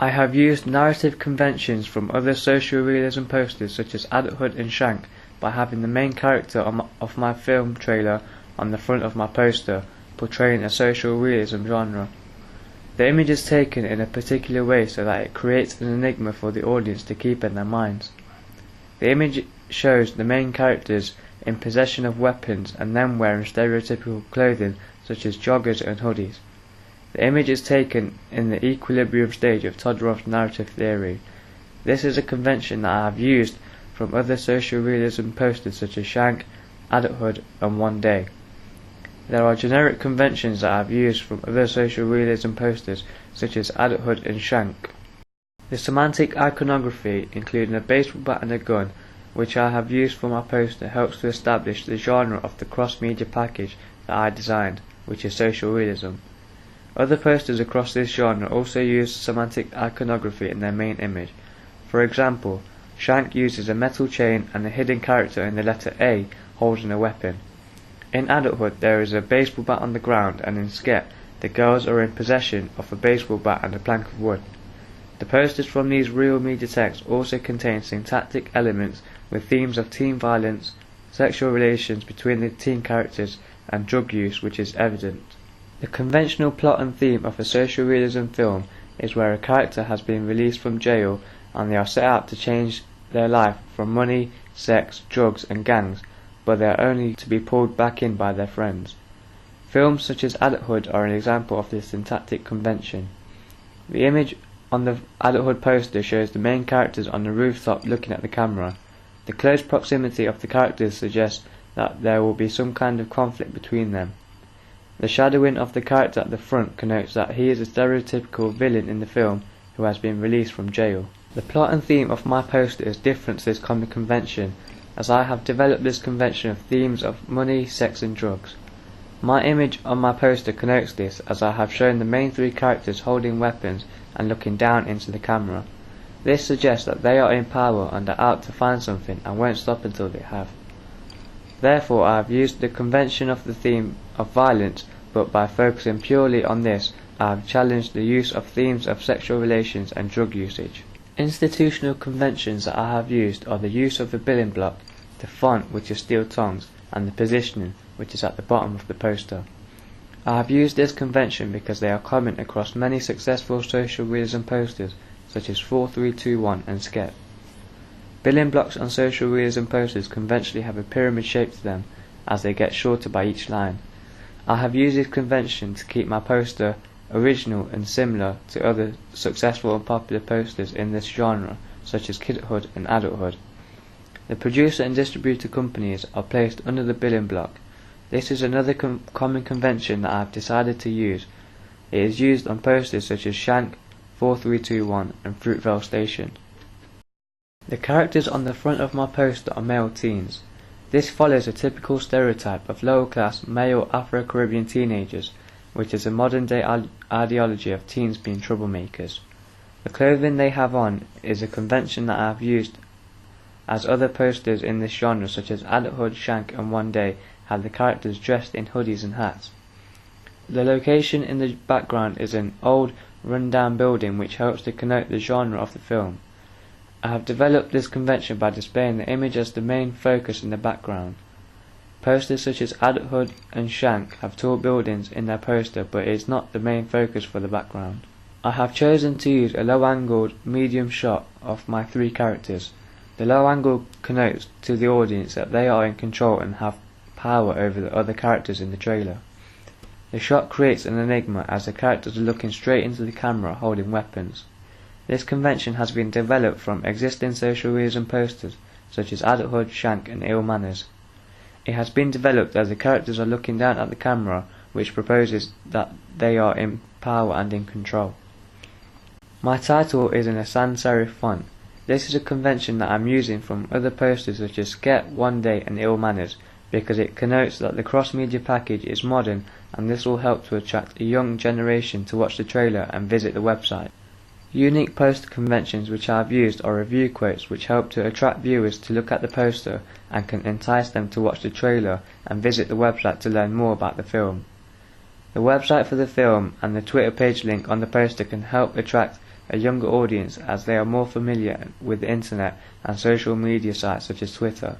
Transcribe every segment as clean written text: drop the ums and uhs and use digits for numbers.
I have used narrative conventions from other social realism posters such as Adulthood and Shank by having the main character of my film trailer on the front of my poster, portraying a social realism genre. The image is taken in a particular way so that it creates an enigma for the audience to keep in their minds. The image shows the main characters in possession of weapons and them wearing stereotypical clothing such as joggers and hoodies. The image is taken in the equilibrium stage of Todorow's narrative theory. This is a convention that I have used from other social realism posters such as Shank, Adulthood and One Day. There are generic conventions that I have used from other social realism posters such as Adulthood and Shank. The semantic iconography, including a baseball bat and a gun, which I have used for my poster, helps to establish the genre of the cross-media package that I designed, which is social realism. Other posters across this genre also use semantic iconography in their main image. For example, Shank uses a metal chain and a hidden character in the letter A holding a weapon. In Adulthood there is a baseball bat on the ground, and in Skep the girls are in possession of a baseball bat and a plank of wood. The posters from these real media texts also contain syntactic elements with themes of teen violence, sexual relations between the teen characters and drug use, which is evident. The conventional plot and theme of a social realism film is where a character has been released from jail and they are set out to change their life from money, sex, drugs and gangs, but they are only to be pulled back in by their friends. Films such as Adulthood are an example of this syntactic convention. The image on the Adulthood poster shows the main characters on the rooftop looking at the camera. The close proximity of the characters suggests that there will be some kind of conflict between them. The shadowing of the character at the front connotes that he is a stereotypical villain in the film who has been released from jail. The plot and theme of my poster is different to this common convention, as I have developed this convention of themes of money, sex and drugs. My image on my poster connotes this, as I have shown the main three characters holding weapons and looking down into the camera. This suggests that they are in power and are out to find something and won't stop until they have. Therefore I have used the convention of the theme of violence, but by focusing purely on this, I have challenged the use of themes of sexual relations and drug usage. Institutional conventions that I have used are the use of the building block, the font which is steel tongues, and the positioning which is at the bottom of the poster. I have used this convention because they are common across many successful social realism posters such as 4321 and Skep. Building blocks on social realism posters conventionally have a pyramid shape to them, as they get shorter by each line. I have used this convention to keep my poster original and similar to other successful and popular posters in this genre, such as Kidhood and Adulthood. The producer and distributor companies are placed under the building block. This is another common convention that I have decided to use. It is used on posters such as Shank, 4321 and Fruitvale Station. The characters on the front of my poster are male teens. This follows a typical stereotype of lower-class male Afro-Caribbean teenagers, which is a modern-day ideology of teens being troublemakers. The clothing they have on is a convention that I have used, as other posters in this genre such as Adulthood, Shank and One Day have the characters dressed in hoodies and hats. The location in the background is an old, run-down building which helps to connote the genre of the film. I have developed this convention by displaying the image as the main focus in the background. Posters such as Adulthood and Shank have tall buildings in their poster, but it is not the main focus for the background. I have chosen to use a low-angled medium shot of my three characters. The low angle connotes to the audience that they are in control and have power over the other characters in the trailer. The shot creates an enigma as the characters are looking straight into the camera holding weapons. This convention has been developed from existing social realism posters such as Adulthood, Shank and Ill Manners. It has been developed as the characters are looking down at the camera, which proposes that they are in power and in control. My title is in a sans serif font. This is a convention that I am using from other posters such as Skep, One Day and Ill Manners, because it connotes that the cross-media package is modern, and this will help to attract a young generation to watch the trailer and visit the website. Unique poster conventions which I have used are review quotes which help to attract viewers to look at the poster and can entice them to watch the trailer and visit the website to learn more about the film. The website for the film and the Twitter page link on the poster can help attract a younger audience as they are more familiar with the internet and social media sites such as Twitter.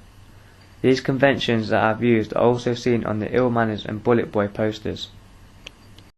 These conventions that I've used are also seen on the Ill Manners and Bullet Boy posters.